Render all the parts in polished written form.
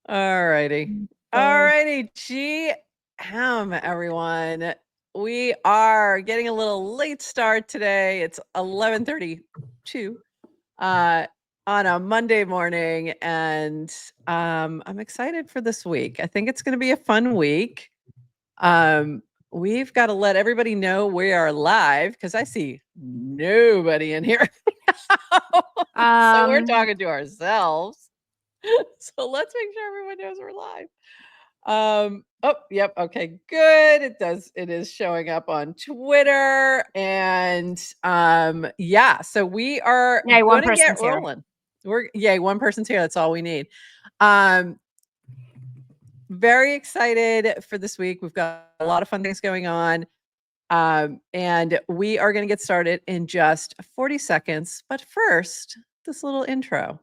All righty. All righty. GM, everyone. We are getting a little late start today. It's 11:32 on a Monday morning, and I'm excited for this week. I think it's going to be a fun week. We've got to let everybody know we are live because I see nobody in here. So we're talking to ourselves. So let's make sure everyone knows we're live. Oh, yep. Okay, good. It is showing up on Twitter. And yeah, so we are one gonna get person's rolling. One person's here. That's all we need. Very excited for this week. We've got a lot of fun things going on. And we are going to get started in just 40 seconds. But first, this little intro.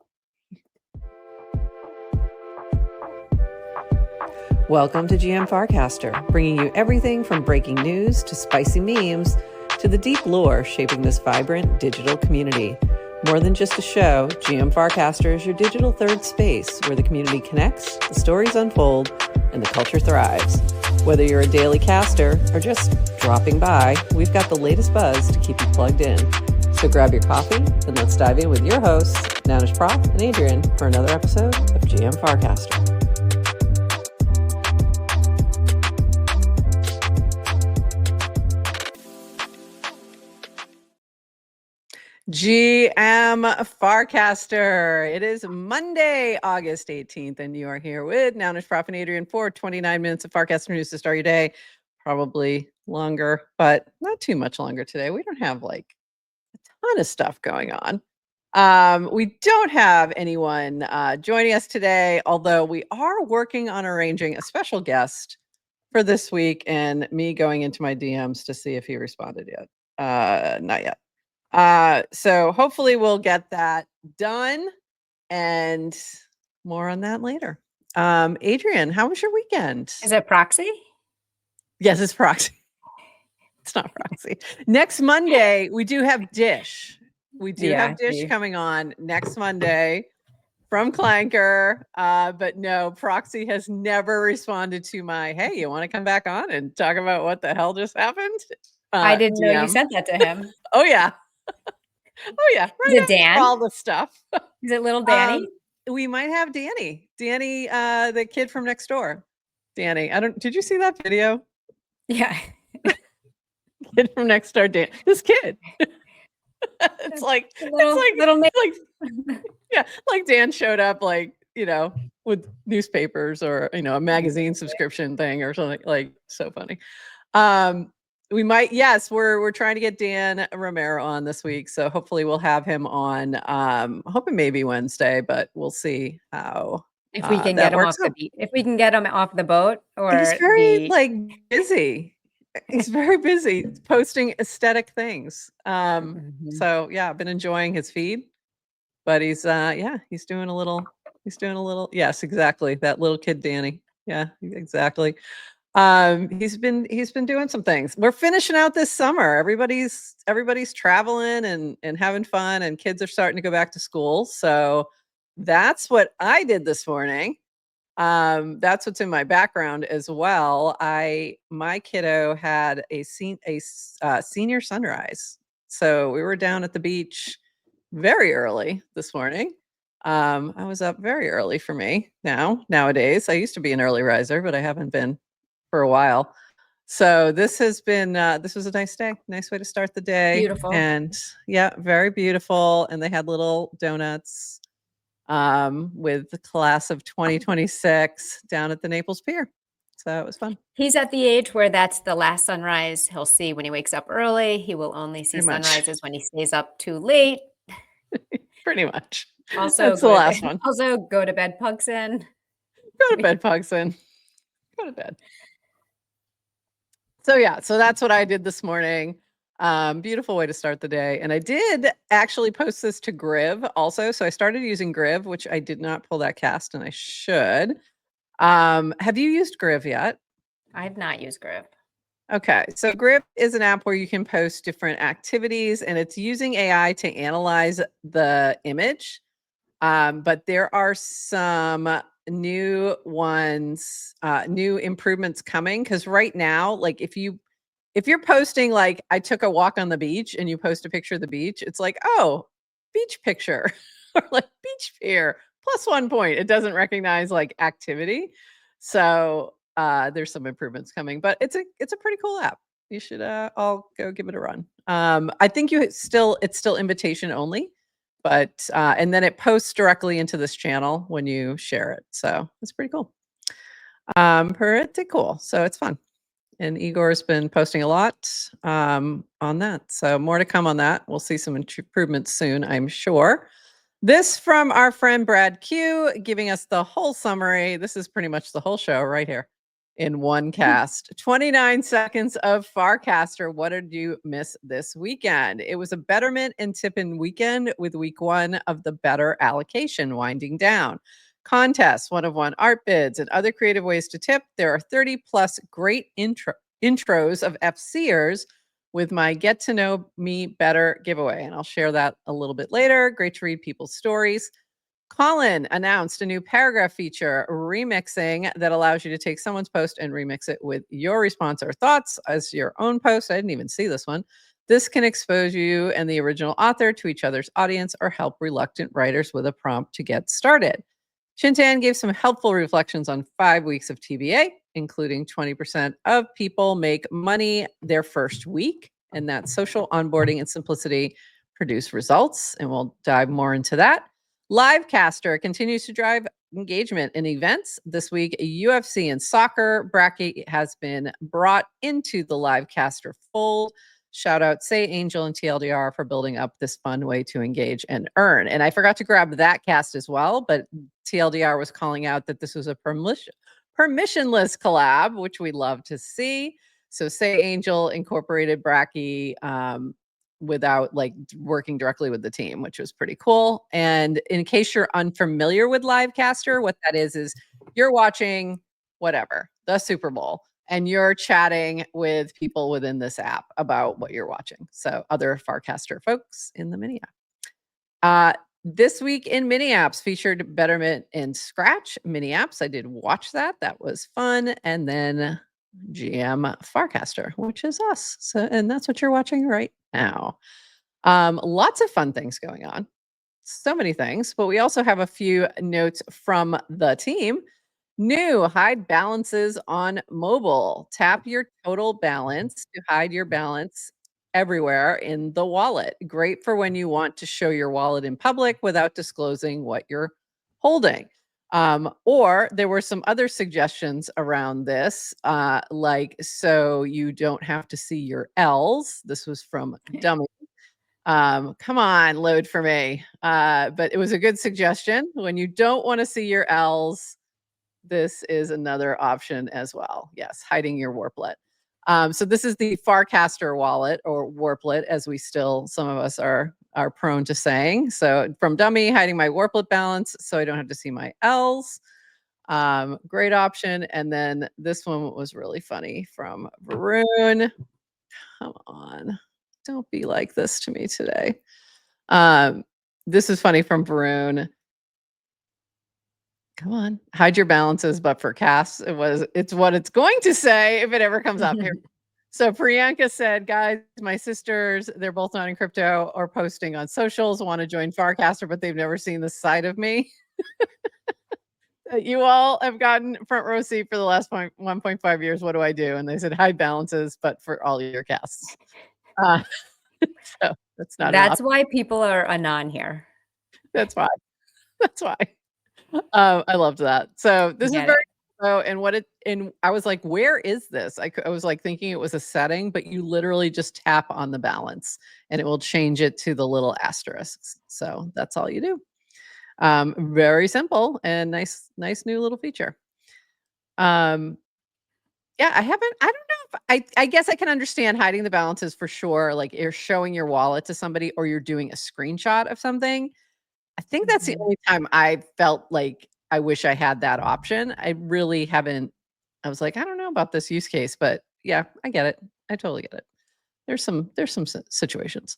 Welcome to GM Farcaster, bringing you everything from breaking news to spicy memes to the deep lore shaping this vibrant digital community. More than just a show, GM Farcaster is your digital third space where the community connects, the stories unfold, and the culture thrives. Whether you're a daily caster or just dropping by, we've got the latest buzz to keep you plugged in. So grab your coffee and let's dive in with your hosts, Nanish Prof and Adrian, for another episode of GM Farcaster. GM Farcaster. It is Monday, August 18th, and you are here with Nanish Prof and Adrian for 29 minutes of Farcaster news to start your day. Probably longer, but not too much longer today. We don't have like a ton of stuff going on. We don't have anyone joining us today, although we are working on arranging a special guest for this week and me going into my DMs to see if he responded yet. Not yet. So hopefully we'll get that done and more on that later. Adrian, how was your weekend? Is it proxy? Yes, it's proxy. It's not proxy. Next Monday, we do have Dish. We do have Dish coming on next Monday from Clanker. But no, proxy has never responded to my, hey, you want to come back on and talk about what the hell just happened? I didn't know you sent that to him. Oh, yeah. Oh, yeah. Right. Is it Dan? All the stuff. Is it little Danny? We might have Danny. Danny, the kid from next door. Danny. Did you see that video? Yeah. Kid from next door, Dan. This kid. It's like Dan showed up with newspapers or a magazine subscription thing or something, like so funny. We might, yes, we're trying to get Dan Romero on this week, so hopefully we'll have him on. Hoping maybe Wednesday, but we'll see how if we can get him off the beat. If we can get him off the boat, or he's very busy. He's very busy posting aesthetic things. So yeah, I've been enjoying his feed, but he's doing a little. Yes, exactly. That little kid, Danny. Yeah, exactly. He's been doing some things. We're finishing out this summer. Everybody's traveling and having fun, and kids are starting to go back to school. So that's what I did this morning. That's what's in my background as well. My kiddo had a senior sunrise. So we were down at the beach very early this morning. I was up very early for me nowadays. I used to be an early riser, but I haven't been for a while. So this was a nice day. Nice way to start the day. Beautiful. And yeah, very beautiful. And they had little donuts with the class of 2026 down at the Naples Pier. So it was fun. He's at the age where that's the last sunrise he'll see when he wakes up early. He will only see sunrises when he stays up too late. Pretty much. Also, that's the last one. Also, go to bed, Pugson. Go to bed, Pugson. Go to bed. So yeah, so that's what I did this morning. Beautiful way to start the day. And I did actually post this to Griv also. So I started using Griv, which I did not pull that cast, and I should. Have you used Griv yet? I have not used Griv. Okay, so Griv is an app where you can post different activities, and it's using AI to analyze the image. But there are some new ones, new improvements coming. Cause right now, like if you're posting like I took a walk on the beach and you post a picture of the beach, it's like, oh, beach picture or like beach pier plus 1 point. It doesn't recognize like activity. So there's some improvements coming, but it's a pretty cool app. You should all go give it a run. I think it's still invitation only, but and then it posts directly into this channel when you share it. So it's pretty cool. Pretty cool. So it's fun. And Igor's been posting a lot on that. So more to come on that. We'll see some improvements soon, I'm sure. This from our friend Brad Q, giving us the whole summary. This is pretty much the whole show right here in one cast. 29 seconds of Farcaster. What did you miss this weekend? It was a betterment and tip-in weekend with week 1 of the Betr allocation winding down. Contests, 1 of 1 art bids, and other creative ways to tip. There are 30 plus great intros of FCers with my Get to Know Me Better giveaway. And I'll share that a little bit later. Great to read people's stories. Colin announced a new paragraph feature, remixing, that allows you to take someone's post and remix it with your response or thoughts as your own post. I didn't even see this one. This can expose you and the original author to each other's audience or help reluctant writers with a prompt to get started. Chintan gave some helpful reflections on 5 weeks of TBA, including 20% of people make money their first week, and that social onboarding and simplicity produce results. And we'll dive more into that. Livecaster continues to drive engagement in events. This week, UFC and soccer bracket has been brought into the Livecaster fold. Shout out Say Angel and TLDR for building up this fun way to engage and earn. And I forgot to grab that cast as well, but TLDR was calling out that this was a permissionless collab, which we love to see. So Say Angel incorporated Bracky without like working directly with the team, which was pretty cool. And in case you're unfamiliar with Livecaster, what that is you're watching whatever, the Super Bowl, and you're chatting with people within this app about what you're watching. So other Farcaster folks in the mini app. This week in mini apps featured Betterment and Scratch mini apps. I did watch that. That was fun. And then GM Farcaster, which is us. So, and that's what you're watching right now. Lots of fun things going on. So many things, but we also have a few notes from the team. New, hide balances on mobile. Tap your total balance to hide your balance everywhere in the wallet. Great for when you want to show your wallet in public without disclosing what you're holding. Or there were some other suggestions around this, like so you don't have to see your L's. This was from Dummy. Come on, load for me. But it was a good suggestion. When you don't want to see your L's, this is another option as well. Yes, hiding your warplet. So this is the Farcaster wallet, or warplet, as we still, some of us are prone to saying. So from Dummy, hiding my warplet balance so I don't have to see my L's. Great option. And then this one was really funny from Varun. Come on, don't be like this to me today. This is funny from Varun. Come on, hide your balances, but for casts, it's what it's going to say if it ever comes up here. So Priyanka said, guys, my sisters, they're both not in crypto or posting on socials, want to join Farcaster, but they've never seen this side of me. You all have gotten front row seat for the last 1.5 years. What do I do? And they said, hide balances, but for all your casts. So that's not That's why people are anon here. That's why. That's why. I loved that. So this is very cool. And I was like, where is this? I was like thinking it was a setting, but you literally just tap on the balance and it will change it to the little asterisks. So that's all you do. Very simple and nice new little feature. Yeah, I don't know if I guess I can understand hiding the balances for sure. Like you're showing your wallet to somebody or you're doing a screenshot of something. I think that's the only time I felt like I wish I had that option. I really haven't. I was like, I don't know about this use case, but yeah, I get it. I totally get it. There's some situations.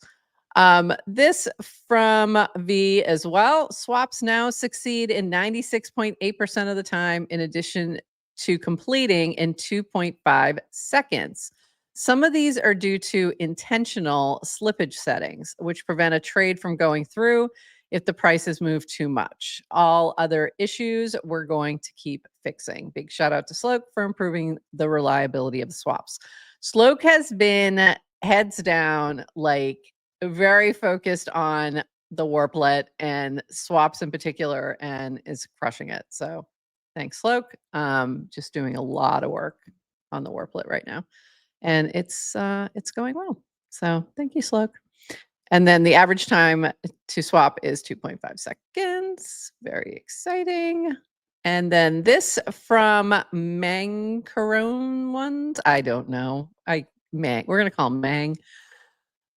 This from V as well. Swaps now succeed in 96.8% of the time, in addition to completing in 2.5 seconds. Some of these are due to intentional slippage settings, which prevent a trade from going through if the prices move too much. All other issues we're going to keep fixing. Big shout out to Sloke for improving the reliability of the swaps. Sloke has been heads down, like very focused on the warplet and swaps in particular, and is crushing it. So thanks, Sloke. Just doing a lot of work on the warplet right now, and it's going well. So thank you, Sloke. And then the average time to swap is 2.5 seconds. Very exciting. And then this from Mancarone ones. I don't know. We're gonna call him Mang.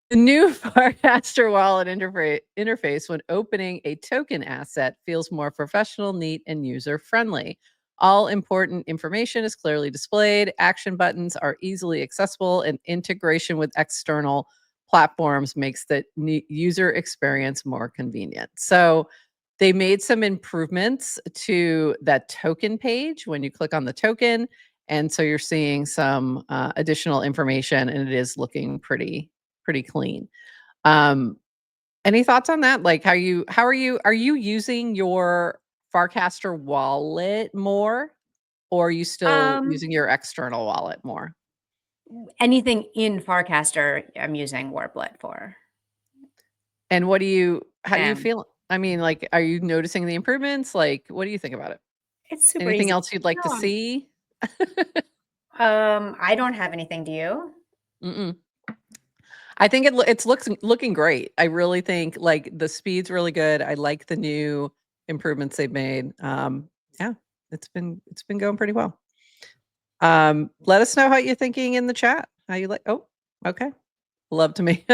The new Farcaster wallet interface when opening a token asset feels more professional, neat, and user-friendly. All important information is clearly displayed. Action buttons are easily accessible, and integration with external platforms makes the user experience more convenient. So they made some improvements to that token page when you click on the token. And so you're seeing some additional information, and it is looking pretty clean. Any thoughts on that? Like, are you using your Farcaster wallet more, or are you still Um, using your external wallet more? Anything in Farcaster, I'm using Warplet for. And how do you And feel? I mean, like, are you noticing the improvements? Like, what do you think about it? it's super Anything easy. else you'd like to No, see? I don't have anything. Do you? Mm-mm. I think it's looking great. I really think like the speed's really good. I like the new improvements they've made. Yeah, it's been going pretty well. Let us know how you're thinking in the chat. How you like? Oh, okay. Love to me.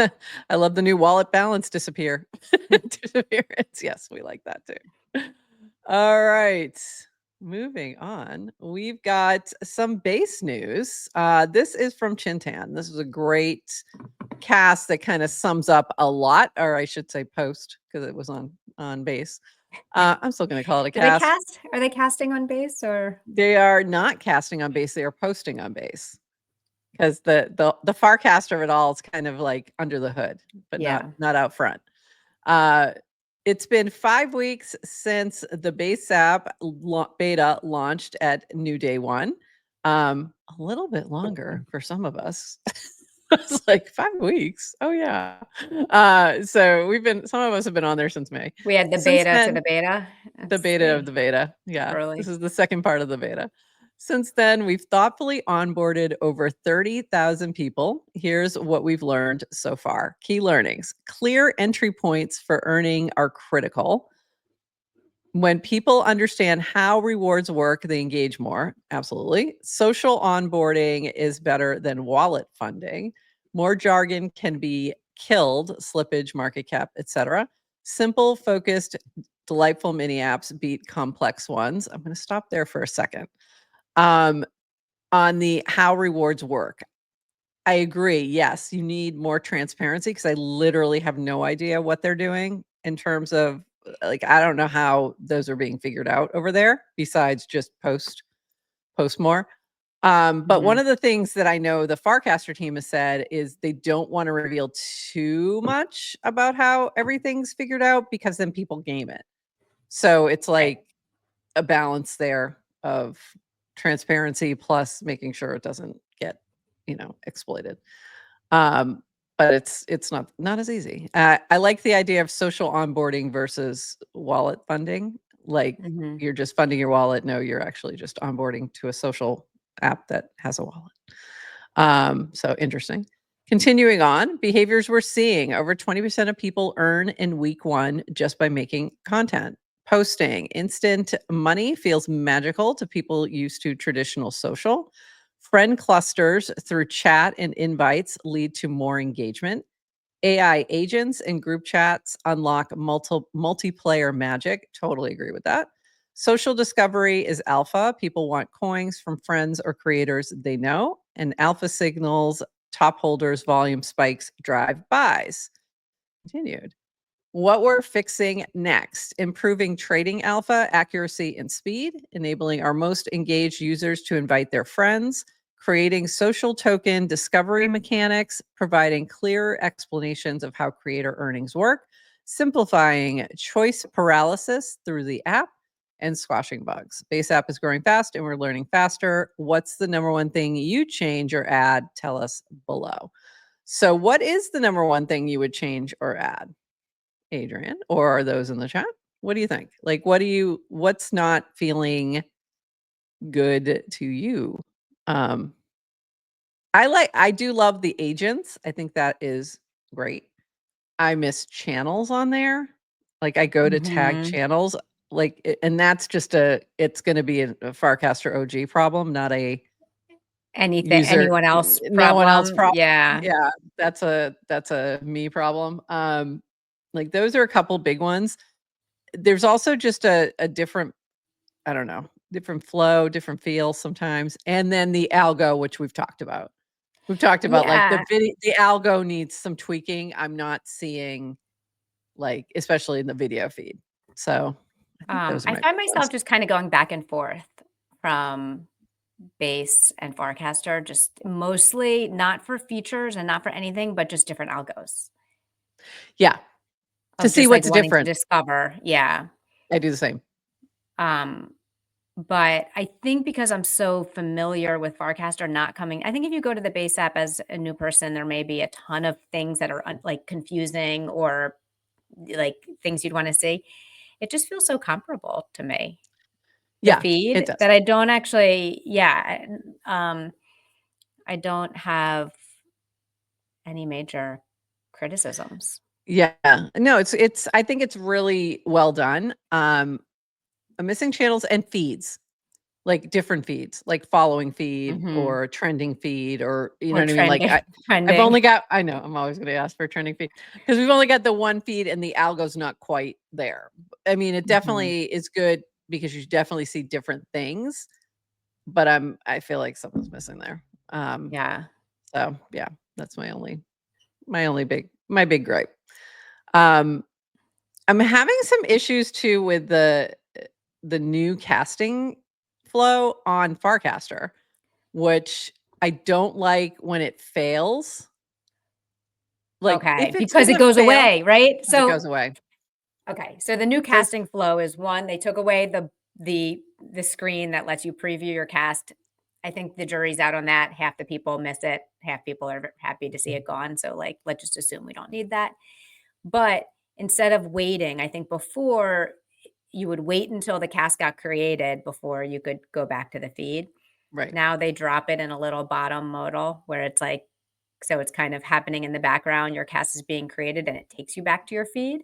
I love the new wallet balance disappearance. Yes, we like that too. All right. Moving on, we've got some base news. This is from Chintan. This is a great cast that kind of sums up a lot, or I should say post, because it was on base. I'm still going to call it a Do they cast. cast? Are they casting on base or? They are not casting on base; they are posting on base, because the Farcaster of it all is kind of like under the hood, but Yeah. not out front. Uh, it's been 5 weeks since the base app beta launched at New Day One. A little bit longer for some of us. It's like 5 weeks. Oh yeah. So some of us have been on there since May. We had the Since beta to then, the beta. the That's beta of the beta. Yeah. This early. is the second part of the beta. Since then, we've thoughtfully onboarded over 30,000 people. Here's what we've learned so far. Key learnings. Clear entry points for earning are critical. When people understand how rewards work, they engage more. Absolutely. Social onboarding is better than wallet funding. More jargon can be killed, slippage, market cap, etc. Simple, focused, delightful mini apps beat complex ones. I'm going to stop there for a second. On the how rewards work, I agree. Yes, you need more transparency, because I literally have no idea what they're doing in terms of like, I don't know how those are being figured out over there besides just post more. But one Mhm. of the things that I know the Farcaster team has said is they don't want to reveal too much about how everything's figured out, because then people game it. So it's Right. like a balance there of transparency plus making sure it doesn't get, exploited. Um, but it's not as easy. I like the idea of social onboarding versus wallet funding. Like, Mhm. you're just funding your wallet. No, you're actually just onboarding to a social app that has a wallet. So interesting. Continuing on, behaviors we're seeing. Over 20% of people earn in week one just by making content. Posting. Instant money feels magical to people used to traditional social. Friend clusters through chat and invites lead to more engagement. AI agents and group chats unlock multiplayer magic. Totally agree with that. Social discovery is alpha. People want coins from friends or creators they know. And alpha signals top holders, volume spikes, drive buys. continued. What we're fixing next: improving trading alpha, accuracy, and speed, enabling our most engaged users to invite their friends, creating social token discovery mechanics, providing clearer explanations of how creator earnings work, simplifying choice paralysis through the app, and squashing bugs. Base app is growing fast and we're learning faster. What's the number one thing you change or add? Tell us below. So what is the number one thing you would change or add, Adrian, or are those in the chat? What do you think? Like, what's not feeling good to you? I do love the agents. I think that is great. I miss channels on there. Like, I go to tag Mhm. channels, and that's just it's going to be a Farcaster OG problem, not a user, Anyone else no one else problem? problem. Yeah. Yeah, that's a me problem. Like, those are a couple big ones. There's also just a different, I don't know, different flow, different feel sometimes. And then the algo, which we've talked about. We've talked about, like, Yeah. the algo needs some tweaking. I'm not seeing, like, especially in the video feed. So I think those are I my find big ones. myself just kinda going back and forth from Base and Farcaster, just mostly not for features and not for anything, but just different algos Yeah, to of see just, like, what's wanting to different. discover. Yeah. I do the same. Um, but I think because I'm so familiar with Farcaster not coming I think if you go to the Base app as a new person, there may be a ton of things that are, like, confusing or, like, things you'd wanna see. It just feels so comparable to me. The Yeah, it feed does. that I don't actually I don't have any major criticisms. Yeah. No, I think it's really well done. Missing channels and feeds. Like, different feeds, like following feed Mhm. or trending feed, or you know Or what I mean? Like, trending I've trending. only got, I know, I'm always gonna ask for a trending feed because we've only got the one feed and the algo's not quite there. I mean, it Mhm. definitely is good because you definitely see different things, but I feel like something's missing there. Um, Yeah. so yeah, that's my big gripe. Um, I'm having some issues too with the new casting flow on Farcaster, which I don't like when it fails. Like, Okay, if it's because it gonna goes fail, away, right? because it goes away. Okay, so the new So casting flow is one, they took away the screen that lets you preview your cast. I think the jury's out on that. Half the people miss it, half people are happy to see it gone. So like, let's just assume we don't need that. But instead of waiting, I think before you would wait until the cast got created before you could go back to the feed. right, Now they drop it in a little bottom modal where it's like, so it's kind of happening in the background. Your cast is being created and it takes you back to your feed.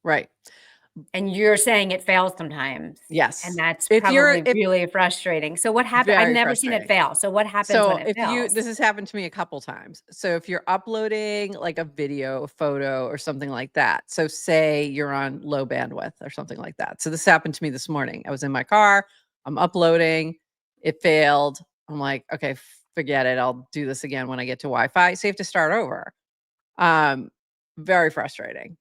right. And you're saying it fails sometimes, and Yes. that's If probably really frustrating. So what happened? I've very never seen it frustrating. fail. So what happens when So it if you fails? this has happened to me a couple times. So if you're uploading, like, a video, a photo, or something like that. So say you're on low bandwidth or something like that. So this happened to me this morning. I was in my car, I'm uploading, it failed. I'm like, okay, forget it. I'll do this again when I get to Wi-Fi. So you have to start over. Um, Very frustrating.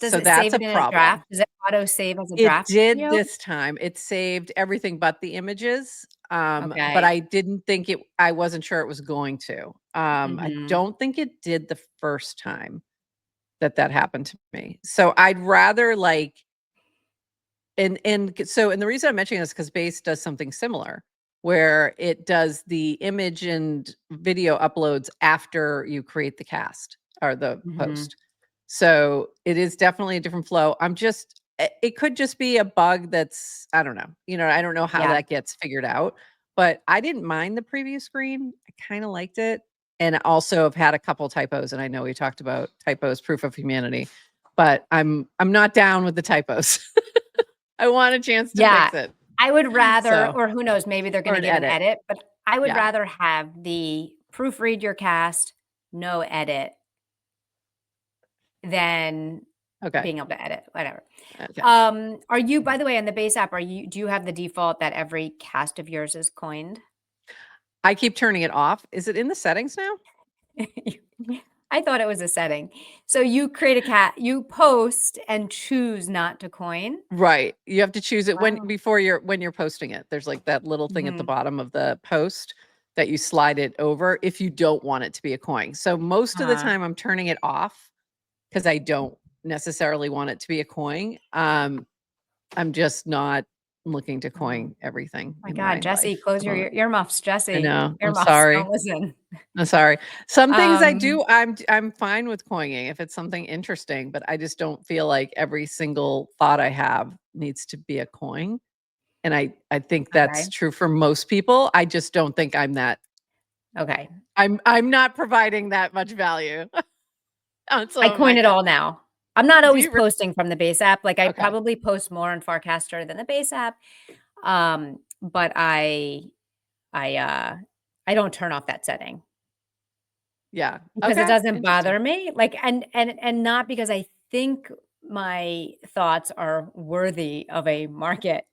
Does So it that's save a it in a problem. draft? Does it auto save as a It draft did video? this time. It saved everything but the images, but Okay. I didn't think I wasn't sure it was going to. I Mhm. don't think it did the first time that happened to me. So I'd rather, like, and the reason I'm mentioning this because Base does something similar where it does the image and video uploads after you create the cast or the Mhm. post. So it is definitely a different flow. It could just be a bug that's, I don't know. I don't know how Yeah. that gets figured out, but I didn't mind the preview screen. I kind of liked it. And also have had a couple typos, and I know we talked about typos, proof of humanity, but I'm not down with the typos. I want a chance to Yeah. fix it. I would rather So, or who knows, maybe they're or gonna an give an edit. edit, but I would Yeah. rather have the proofread your cast, no edit than Okay. being able to edit, whatever. Okay. Are you by the way, on the base app, do you have the default that every cast of yours is coined? I keep turning it off. Is it in the settings now? I thought it was a setting. So you create you post and choose not to coin. Right. You have to choose it Wow. when you're posting it. There's like that little thing at the Mhm. bottom of the post that you slide it over if you don't want it to be a coin. So most of the Uh-huh. time I'm turning it off because I don't necessarily want it to be a coin. I'm just not looking to Oh coin everything my in God, my Jesse, life close at the your moment. earmuffs, I Jesse. know. I'm Earmuffs, sorry. don't listen. I'm sorry. Some things I Um, do, I'm fine with coining if it's something interesting, but I just don't feel like every single thought I have needs to be a coin. And I think that's okay. true for most people. I just don't think I'm that Okay. I'm not providing that much value on I some of my coin it all tasks. now. I'm not Do always you re posting from the base app. Like I Okay. probably post more on Farcaster than the base app. But I I don't turn off that setting Yeah. because it Okay. doesn't Interesting. bother me. Like and not because I think my thoughts are worthy of a market.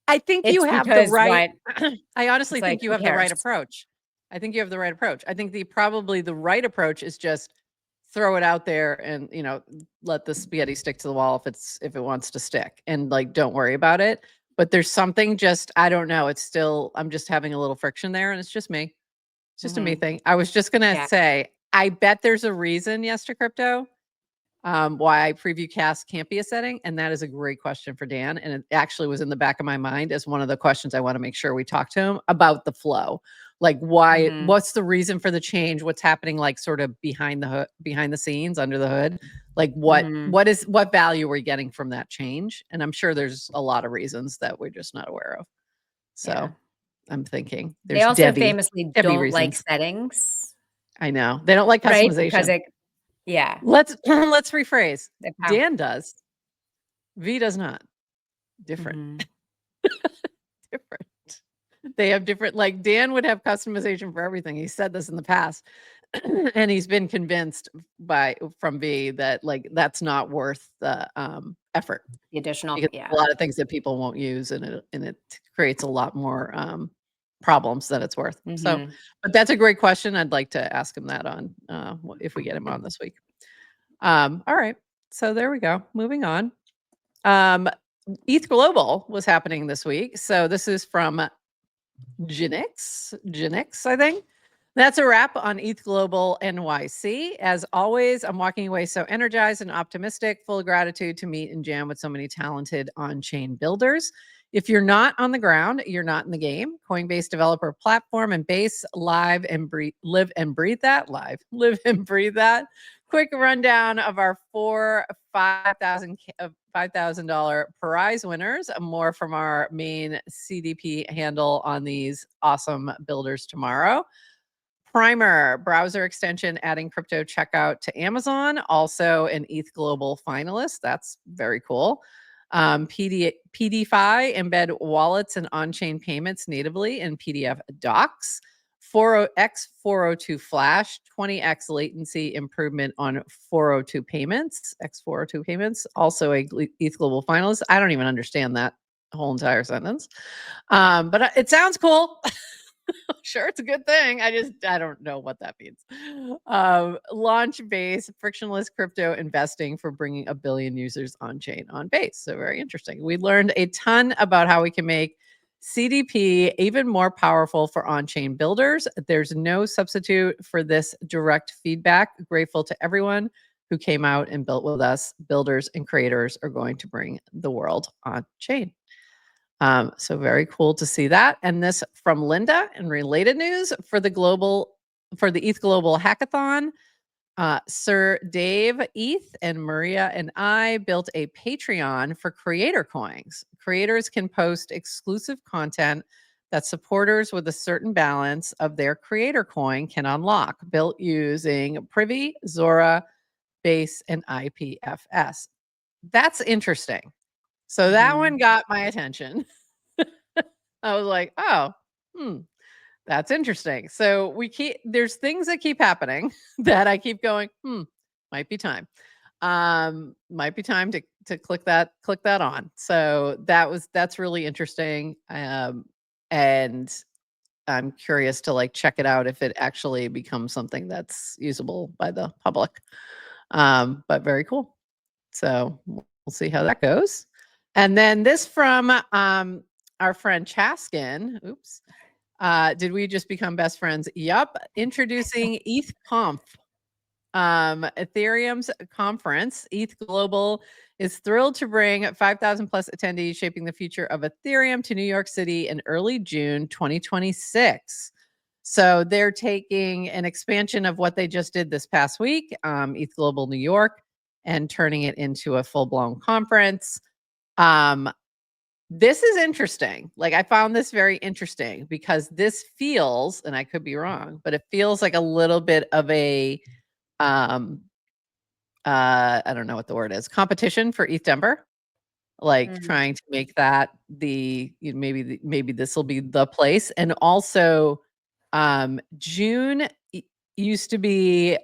I think you It's have the because right what I honestly it's like, think you who have the right cares? approach. I think you have the right approach. I think probably the right approach is just throw it out there and, let the spaghetti stick to the wall if it wants to stick and like don't worry about it. But there's something just I don't know, it's still I'm just having a little friction there and it's just me. It's just a me Mhm. thing. I was just going to Yeah. say I bet there's a reason yes to crypto why preview cast can't be a setting? And that is a great question for Dan. And it actually was in the back of my mind as one of the questions I want to make sure we talk to him about the flow. Like Mhm. what's the reason for the change? What's happening like sort of behind the scenes, under the hood? Like Mhm. what value are we getting from that change? And I'm sure there's a lot of reasons that we're just not aware of. Yeah. So I'm thinking They there's also famously Debbie don't like reasons. settings, I know. They don't like right? Because customization. it yeah, Let's rephrase. the pow Dan does. V does not. Different. Mhm. Different. They have different like Dan would have customization for everything. He said this in the past. And he's been convinced from V that like that's not worth the effort The additional because a yeah. lot of things that people won't use and it creates a lot more problems than it's worth. So, Mhm. but that's a great question. I'd like to ask him that on if we get him on this week. All right. So there we go. Moving on. Um, ETH Global was happening this week. So this is from Genix, I think. That's a wrap on ETH Global NYC. As always, I'm walking away so energized and optimistic, full of gratitude to meet and jam with so many talented on-chain builders. If you're not on the ground, you're not in the game. Coinbase developer platform and base live and breathe that live, live and breathe that. Quick rundown of our four $5,000 prize winners. More from our main CDP handle on these awesome builders tomorrow. Primer browser extension adding crypto checkout to Amazon, also an ETH Global finalist. That's very cool. PDFi embed wallets and on-chain payments natively in PDF docs. 402 flash, 20x latency improvement on 402 payments, X402 payments, also a ETH Global finalist. I don't even understand that whole entire sentence. But it sounds cool. Sure, it's a good thing. I don't know what that means. Launch Base, frictionless crypto investing for bringing a billion users on chain on Base. So very interesting. We learned a ton about how we can make CDP even more powerful for on-chain builders. There's no substitute for this direct feedback. Grateful to everyone who came out and built with us. Builders and creators are going to bring the world on chain. So very cool to see that. And this from Linda in related news for the ETH Global Hackathon. Sir Dave, ETH, and Maria and I built a Patreon for creator coins. Creators can post exclusive content that supporters with a certain balance of their creator coin can unlock, built using Privy, Zora, Base, and IPFS. That's interesting. So that Mhm. one got my attention. I was like, "Oh, hmm, that's interesting." So there's things that keep happening that I keep going, might be time. Might be time to click that on. So that's really interesting. And I'm curious to like check it out if it actually becomes something that's usable by the public. But very cool. So we'll see how that goes. And then this from our friend Chaskin. Oops. Did we just become best friends? Yup. Introducing ETH Ethereum's conference. Eth Global is thrilled to bring 5,000 plus attendees shaping the future of Ethereum to New York City in early June 2026. So they're taking an expansion of what they just did this past week, Eth Global New York, and turning it into a full-blown conference. This is interesting. Like, I found this very interesting because this feels, and I could be wrong, but it feels like a little bit of a I don't know what the word is, competition for ETH Denver, like trying to make that maybe this will be the place. And also June used to be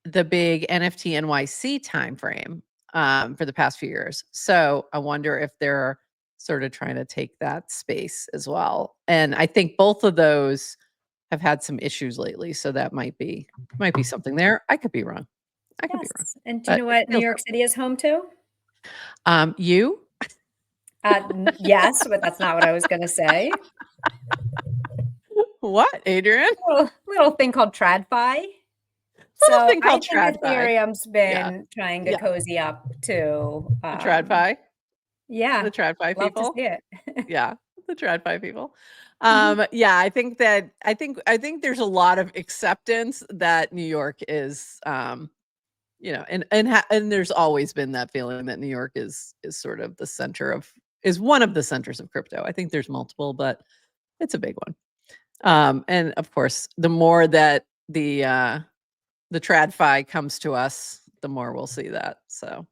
the big NFT NYC timeframe for the past few years. So I wonder if they're sort of trying to take that space as well. And I think both of those have had some issues lately. So that might be something there. I could be wrong. I could be wrong. Yes. And do you know But what New York City is home to? You? Yes, but that's not what I was going to say. What, Adrian? Little thing called TradFi. Little thing I called think TradFi. Ethereum's Yeah. been trying to cozy up to The TradFi? yeah, The TradFi love to people? see it. Yeah, the TradFi people. Yeah, I think there's a lot of acceptance that New York is, you know, and there's always been that feeling that New York is sort of the center of is one of the centers of crypto. I think there's multiple, but it's a big one. And of course, the more that the TradFi comes to us, the more we'll see that. So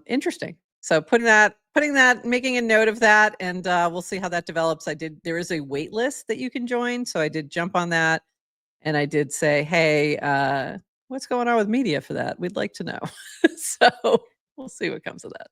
interesting. So making a note of that, and we'll see how that develops. There is a wait list that you can join. So I did jump on that, and I did say, hey, what's going on with media for that? We'd like to know. So we'll see what comes of that.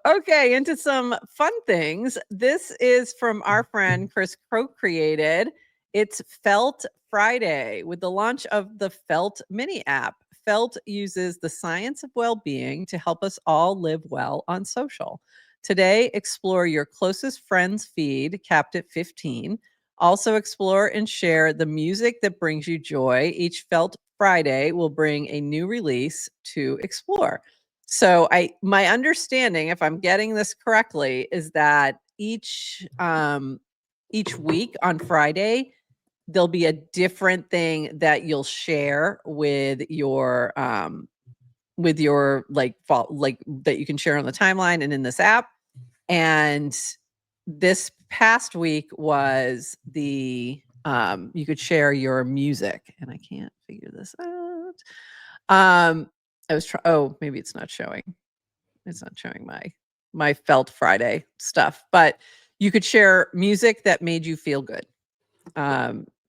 Okay, into some fun things. This is from our friend Chris Crow created. It's Felt Friday with the launch of the Felt mini app. Felt uses the science of well-being to help us all live well on social. Today, explore your closest friends feed, capped at 15. Also explore and share the music that brings you joy. Each Felt Friday will bring a new release to explore. So my understanding, if I'm getting this correctly, is that each week on Friday, there'll be a different thing that you'll share with your like that you can share on the timeline and in this app. And this past week was the you could share your music, and I can't figure this out. Oh, maybe it's not showing. It's not showing my Felt Friday stuff, but you could share music that made you feel good.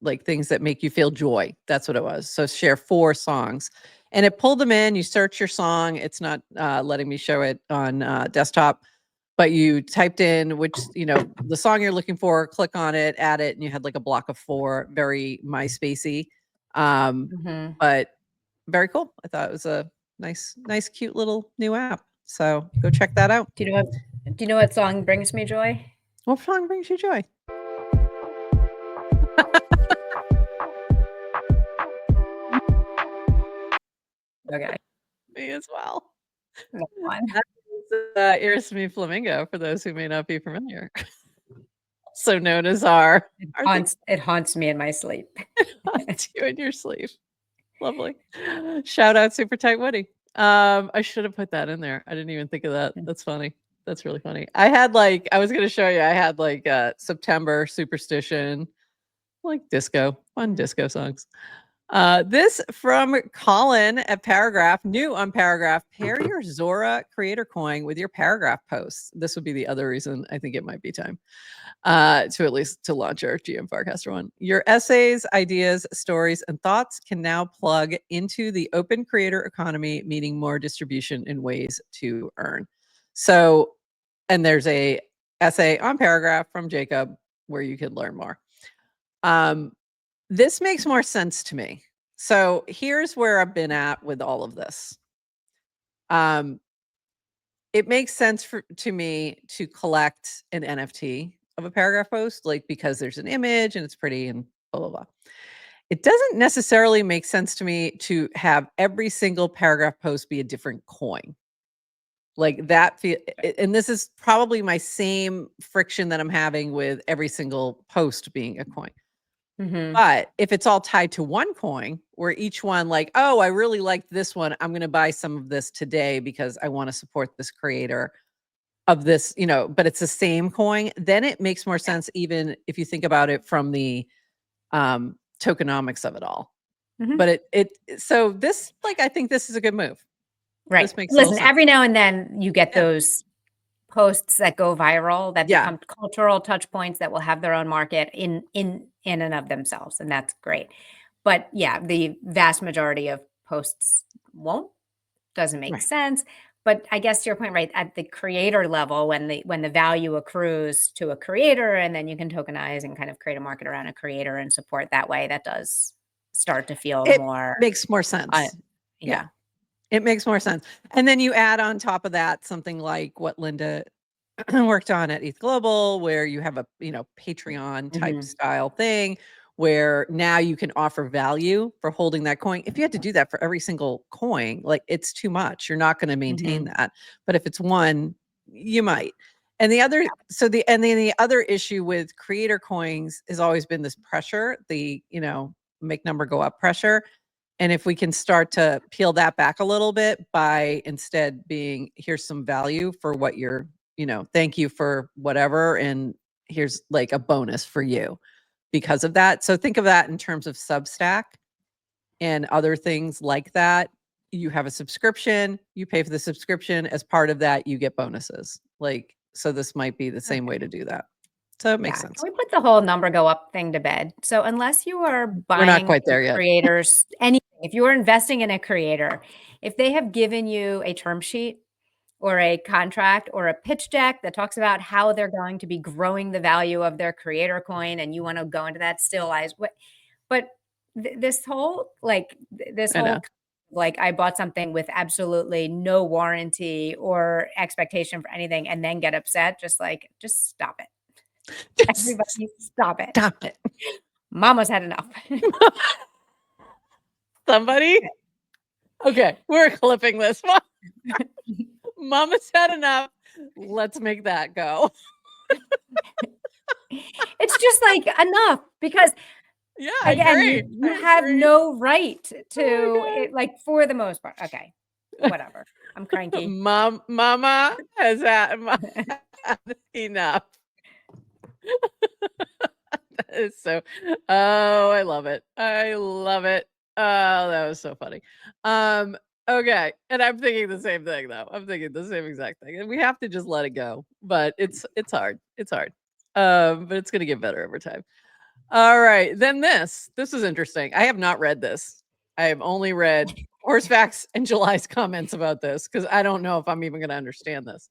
Like things that make you feel joy. That's what it was. So share 4 songs, and it pulled them in. You search your song. It's not letting me show it on desktop, but you typed in which, the song you're looking for, click on it, add it, and you had like a block of 4, very MySpacey. But very cool. I thought it was a nice, cute little new app. So go check that out. Do you know what song brings me joy? What song brings you joy? Okay. Me as well. That's one. That is Iris Me Flamingo, for those who may not be familiar. Also known as our It haunts me in my sleep. haunts you in your sleep. Lovely. Shout out Super Tight Woody. I should have put that in there. I didn't even think of that. That's funny. That's really funny. I was going to show you, I had like September Superstition, like disco, fun disco songs. This from Colin at Paragraph, new on Paragraph. Pair your Zora creator coin with your Paragraph posts. This would be the other reason I think it might be time to at least to launch our GM Farcaster one. Your essays, ideas, stories, and thoughts can now plug into the open creator economy, meaning more distribution and ways to earn. So, and there's a essay on Paragraph from Jacob where you could learn more. This makes more sense to me. So here's where I've been at with all of this. It makes sense to me to collect an NFT of a paragraph post, like because there's an image and it's pretty and blah, blah, blah. It doesn't necessarily make sense to me to have every single paragraph post be a different coin. Like that and this is probably my same friction that I'm having with every single post being a coin. But if it's all tied to one coin, where each one like, oh, I really liked this one, I'm going to buy some of this today because I want to support this creator of this, but it's the same coin, then it makes more sense, even if you think about it from the tokenomics of it all. But so this, like, I think this is a good move. Right. This makes Listen, sense. every now and then you get those posts that go viral that become cultural touch points that will have their own market in and of themselves, and that's great. But yeah, the vast majority of posts won't. Doesn't make sense. But I guess to your point, right, at the creator level, when the value accrues to a creator, and then you can tokenize and kind of create a market around a creator and support that way, that does start to feel more. Makes more sense. Yeah. It makes more sense. And then you add on top of that something like what Linda worked on at Eth Global, where you have a, Patreon type style thing where now you can offer value for holding that coin. If you had to do that for every single coin, like, it's too much. You're not going to maintain that. But if it's one, you might. And the other, and then the other issue with creator coins has always been this pressure, the, make number go up pressure. And if we can start to peel that back a little bit by instead being, here's some value for what you're, thank you for whatever, and here's like a bonus for you because of that. So think of that in terms of Substack and other things like that. You have a subscription, you pay for the subscription. As part of that, you get bonuses. Like, so this might be the same way to do that. So it makes sense. Can we put the whole number go up thing to bed? So unless you are We're not buying quite there yet. creators, anything, if you are investing in a creator, if they have given you a term sheet or a contract or a pitch deck that talks about how they're going to be growing the value of their creator coin, and you want to go into that still eyes, but this whole like I bought something with absolutely no warranty or expectation for anything and then get upset, just stop it. Everybody stop it. Stop it. Mama's had enough. Somebody? Okay, we're clipping this one. Mama's had enough. Let's make that go. It's just like enough, because again, you have no right to it, like, for the most part. Okay, whatever. I'm cranky. Mama has had enough. That is so. Oh, I love it. I love it. Oh, that was so funny. Okay, and I'm thinking the same thing though. I'm thinking the same exact thing, and we have to just let it go. But it's hard. It's hard. But it's gonna get better over time. All right, then this is interesting. I have not read this. I have only read Horsefac's and July's comments about this because I don't know if I'm even going to understand this.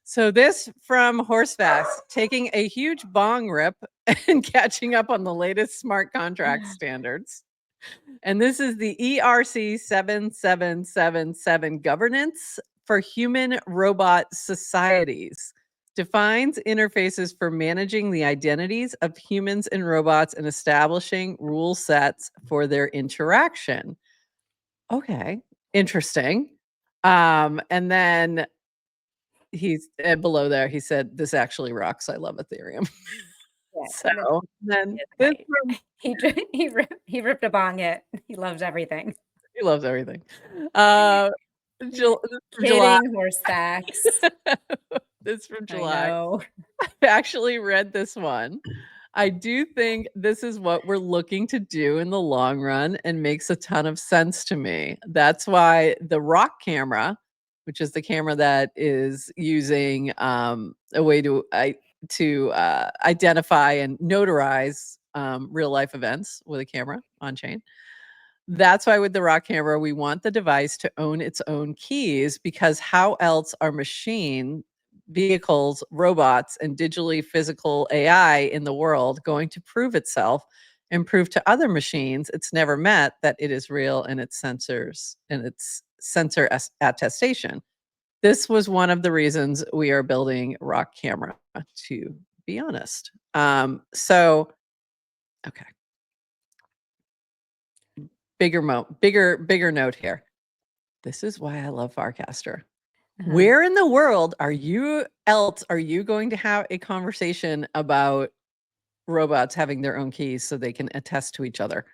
So this from Horsefac's, taking a huge bong rip and catching up on the latest smart contract standards. And this is the ERC 7777 governance for human robot societies. Defines interfaces for managing the identities of humans and robots and establishing rule sets for their interaction. Okay, interesting. And then he's below there, he said, this actually rocks. I love Ethereum. So then he ripped a bong hit. He loves everything. He loves everything. July. Horse facts. This from July. I know. I actually read this one. I do think this is what we're looking to do in the long run and makes a ton of sense to me. That's why the rock camera, which is the camera that is using a way to identify and notarize real life events with a camera on chain. That's why with the rock camera, we want the device to own its own keys, because how else are vehicles, robots, and digitally physical AI in the world going to prove itself and prove to other machines it's never met that it is real in its sensors and its sensor attestation. This was one of the reasons we are building Rock Camera, to be honest. So, okay. Bigger note here. This is why I love Farcaster. Where in the world are you going to have a conversation about robots having their own keys so they can attest to each other?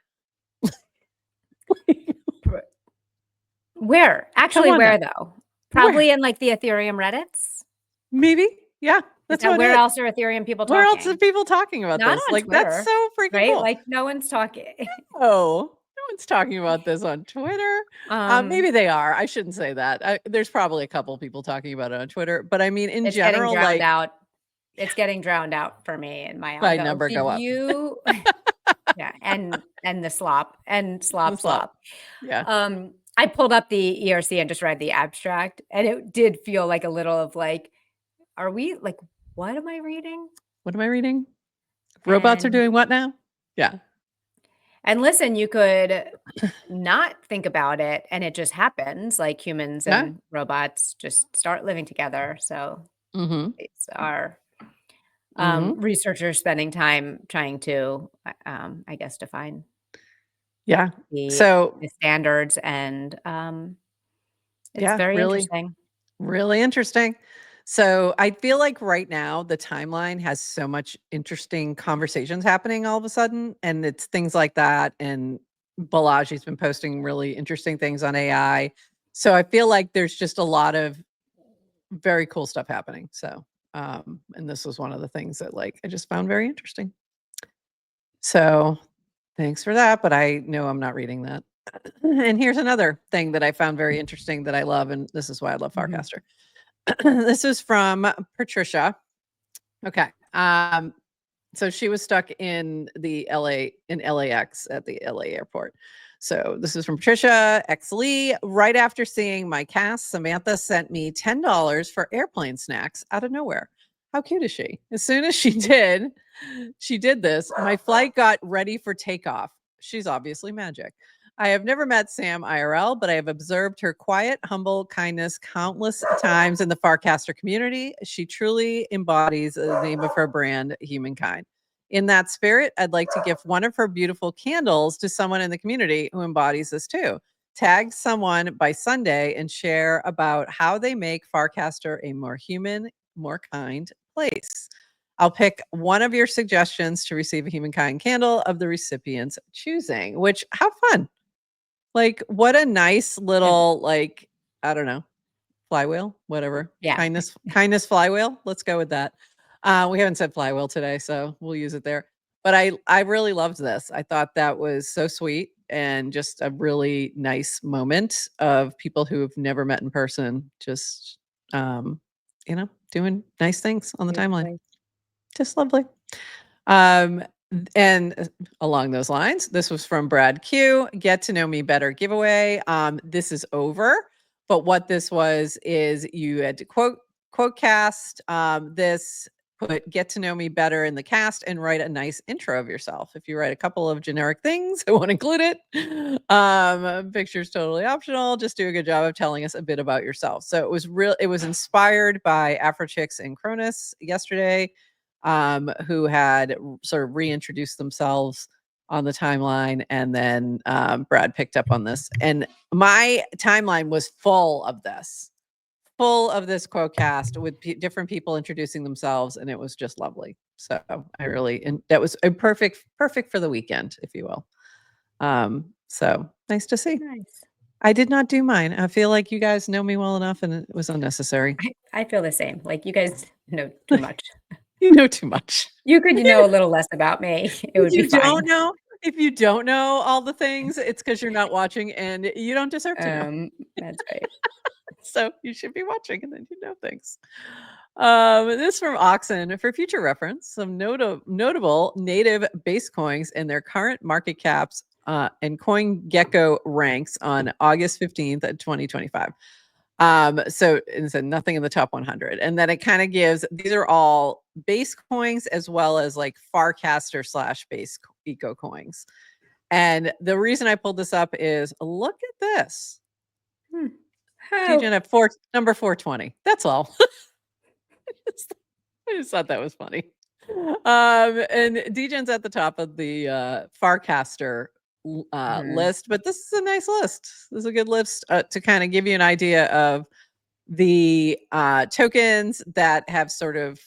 Where? Actually, where though? Probably Where? in like the Ethereum Reddits. Maybe. Yeah. That's what where else are Ethereum people talking? Where else are people talking about Not this? on Like, Twitter, that's so freaking right? cool. Like no one's talking. Oh, no one's talking about this on Twitter. Maybe they are. I shouldn't say that. There's probably a couple people talking about it on Twitter, but I mean, in it's general, getting drowned like, out. It's getting drowned out for me in my my algo. number go up. Yeah, and the slop and slop. Yeah. I pulled up the ERC and just read the abstract, and it did feel like a little of like, are we like, what am I reading? What am I reading? Robots are doing what now? Yeah. And listen, you could not think about it and it just happens, like humans and robots just start living together. So it's our researchers spending time trying to, I guess, define the standards. And it's very interesting. Really interesting. So I feel like right now the timeline has so much interesting conversations happening all of a sudden. And it's things like that. And Balaji's been posting really interesting things on AI. So I feel like there's just a lot of very cool stuff happening. So, and this was one of the things that like I just found very interesting. So thanks for that. But I know I'm not reading that. And here's another thing that I found very interesting that I love. And this is why I love Farcaster. This is from Patricia. Okay. So she was stuck in LAX at the LA airport. So this is from Patricia X Lee. Right after seeing my cast, Samantha sent me $10 for airplane snacks out of nowhere. How cute is she? As soon as she did this, my flight got ready for takeoff. She's obviously magic. I have never met Sam IRL, but I have observed her quiet, humble kindness countless times in the Farcaster community. She truly embodies the name of her brand, Humankind. In that spirit, I'd like to gift one of her beautiful candles to someone in the community who embodies this too. Tag someone by Sunday and share about how they make Farcaster a more human, more kind place. I'll pick one of your suggestions to receive a Humankind candle of the recipient's choosing, which, how fun. Like, what a nice little, like, I don't know, flywheel, whatever. Yeah. Kindness flywheel. Let's go with that. We haven't said flywheel today, so we'll use it there. But I really loved this. I thought that was so sweet and just a really nice moment of people who have never met in person, just, doing nice things on the timeline. Just lovely. And along those lines, this was from Brad Q. Get to know me better giveaway. This is over, but what this was is you had to quote cast this, put get to know me better in the cast and write a nice intro of yourself. If you write a couple of generic things, I won't include it. Picture's totally optional. Just do a good job of telling us a bit about yourself. So it was inspired by Afrochicks and Cronus yesterday, who had sort of reintroduced themselves on the timeline. And then Brad picked up on this. And my timeline was full of this quote cast with different people introducing themselves. And it was just lovely. So and that was a perfect for the weekend, if you will. So nice to see. Nice. I did not do mine. I feel like you guys know me well enough and it was unnecessary. I feel the same. Like you guys know too much. You know too much. You could know a little less about me. It would be fine. If you don't know all the things, it's because you're not watching and you don't deserve to know. That's right. So you should be watching and then you know things. This from Oxen. For future reference, some notable native base coins and their current market caps and CoinGecko ranks on August 15th, 2025. So it said nothing in the top 100. And then it kind of gives, these are all base coins as well as like Farcaster / base eco coins. And the reason I pulled this up is look at this. DGen at number 420. That's all. I just thought that was funny. And DGen's at the top of the Farcaster list, but this is a nice list. This is a good list to kind of give you an idea of the tokens that have sort of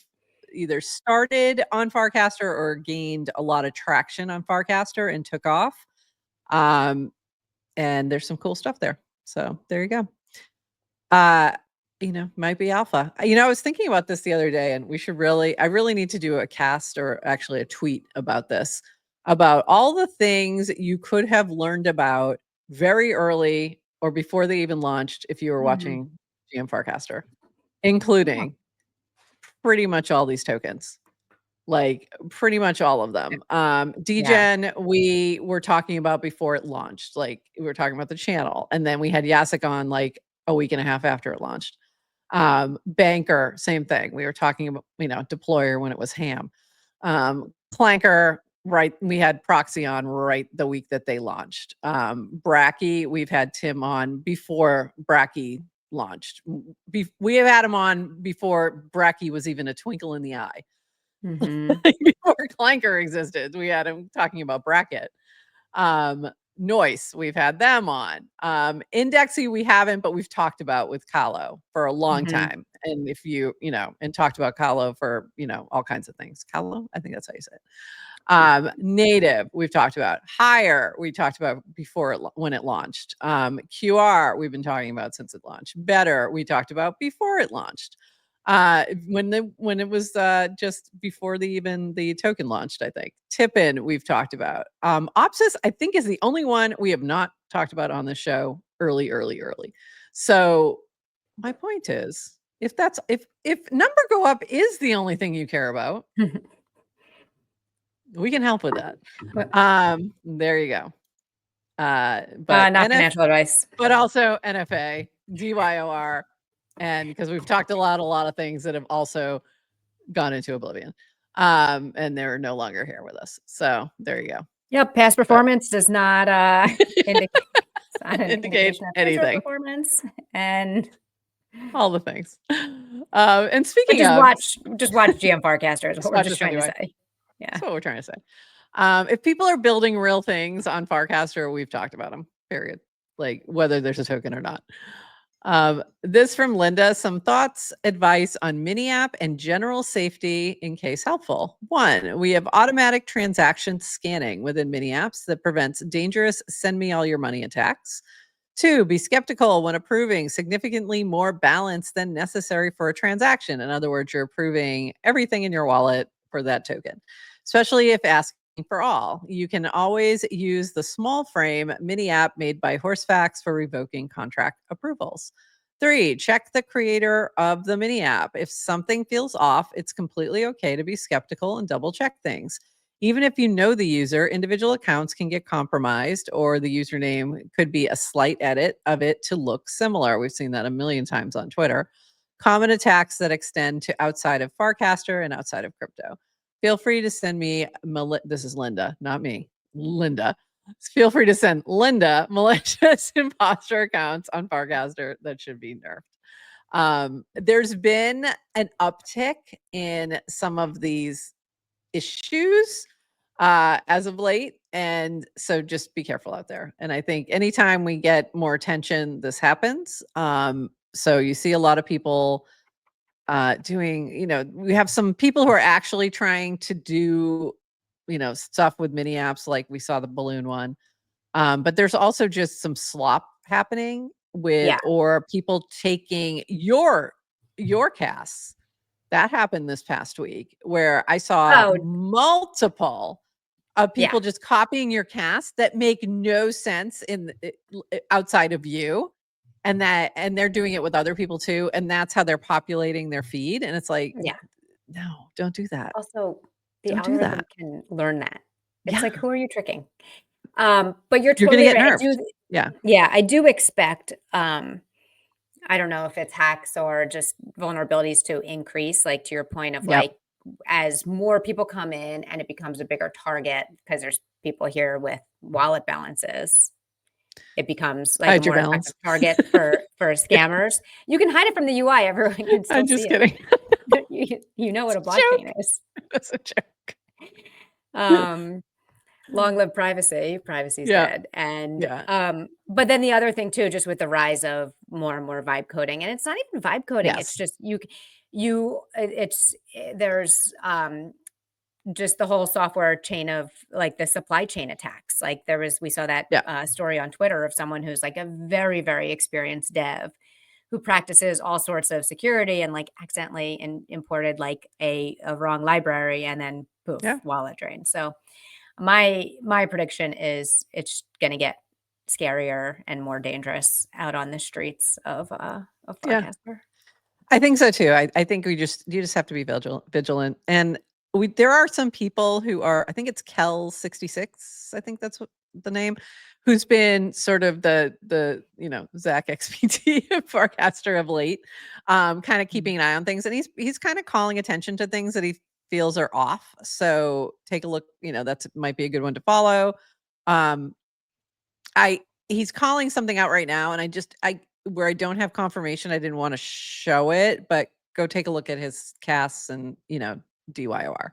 either started on Farcaster or gained a lot of traction on Farcaster and took off. And there's some cool stuff there. So there you go. Might be alpha. I was thinking about this the other day, and I really need to do a cast or actually a tweet about this, about all the things you could have learned about very early or before they even launched if you were watching GM Farcaster, including pretty much all these tokens. Like pretty much all of them. DGen, we were talking about before it launched. Like we were talking about the channel, and then we had Yasik on like a week and a half after it launched. Banker, same thing. We were talking about, deployer when it was ham. Clanker, right? We had Proxy on right the week that they launched. Bracky, we've had Tim on before Bracky launched. We have had him on before Bracky was even a twinkle in the eye. Before Clanker existed, we had him talking about Bracket. Noise, we've had them on. Indexy, we haven't, but we've talked about with Kahlo for a long time. And if and talked about Kahlo for, all kinds of things. Kahlo, I think that's how you say it. Native, we've talked about. Higher, we talked about before when it launched. QR, we've been talking about since it launched. Betr, we talked about before it launched. When it was just before the token launched, I think. Tippin, we've talked about. Opsis, I think, is the only one we have not talked about on the show early. So my point is, if number go up is the only thing you care about, we can help with that. There you go. But not financial advice, but also NFA, DYOR. And because we've talked a lot of things that have also gone into oblivion, and they're no longer here with us. So there you go. Yep, past performance does not indicate anything. Performance and all the things. And speaking just of, just watch GM Farcaster. Is what we're just trying to say. Yeah, that's what we're trying to say. If people are building real things on Farcaster, we've talked about them. Period. Like whether there's a token or not. This from Linda, some thoughts, advice on mini app and general safety in case helpful. 1, we have automatic transaction scanning within mini apps that prevents dangerous send me all your money attacks. 2, be skeptical when approving significantly more balance than necessary for a transaction. In other words, you're approving everything in your wallet for that token, especially if asking for all. You can always use the small frame mini app made by Horsefax for revoking contract approvals. 3, check the creator of the mini app. If something feels off, it's completely okay to be skeptical and double check things. Even if you know the user, individual accounts can get compromised, or the username could be a slight edit of it to look similar. We've seen that a million times on Twitter. Common attacks that extend to outside of Farcaster and outside of crypto. Feel free to send me, this is Linda, not me, Linda. Feel free to send Linda malicious imposter accounts on Farcaster that should be nerfed. There's been an uptick in some of these issues as of late. And so just be careful out there. And I think anytime we get more attention, this happens. So you see a lot of people doing, we have some people who are actually trying to do, stuff with mini apps, like we saw the balloon one. But there's also just some slop happening with, or people taking your casts. That happened this past week where I saw multiple of people just copying your cast that make no sense outside of you. And they're doing it with other people too. And that's how they're populating their feed. And it's like, no, don't do that. Also, the algorithm can learn that. It's like, who are you tricking? But you're totally right. I do expect I don't know if it's hacks or just vulnerabilities to increase, like to your point of Yep. like, as more people come in and it becomes a bigger target because there's people here with wallet balances, it becomes like a Hide your more effective balance. target for scammers. You can hide it from the UI, everyone can still I'm see just it. kidding. You know what a It's a joke. blockchain is. That's a joke. Um, long live privacy. Privacy's Yeah. dead. And Yeah. but then the other thing too, just with the rise of more and more vibe coding, and it's not even vibe coding, it's Yes. just there's just the whole software chain of like the supply chain attacks. Like we saw that Yeah. story on Twitter of someone who's like a very, very experienced dev who practices all sorts of security and like accidentally imported like a wrong library and then poof, Yeah. wallet drain. So my prediction is it's going to get scarier and more dangerous out on the streets of Yeah. Farcaster. I think so too. I think you just have to be vigilant. And there are some people who are, I think it's Kel66, I think that's what the name, who's been sort of the Zach XPT forecaster of late, kind of keeping an eye on things. And he's kind of calling attention to things that he feels are off. So take a look, that's might be a good one to follow. Um, he's calling something out right now, and I where I don't have confirmation, I didn't want to show it, but go take a look at his casts and DYOR.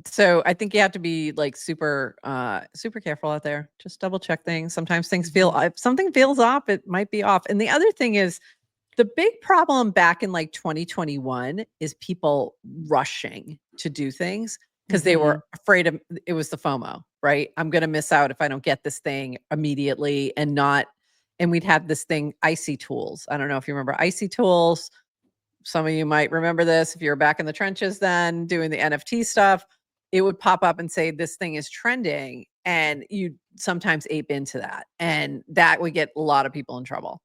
So I think you have to be like super careful out there. Just double check things. Sometimes things feel, if something feels off, it might be off. And the other thing is, the big problem back in like 2021 is people rushing to do things because they were afraid of, it was the FOMO, right? I'm going to miss out if I don't get this thing immediately and we'd have this thing, icy tools. I don't know if you remember icy tools. Some of you might remember this if you're back in the trenches then doing the NFT stuff. It would pop up and say this thing is trending, and you sometimes ape into that, and that would get a lot of people in trouble.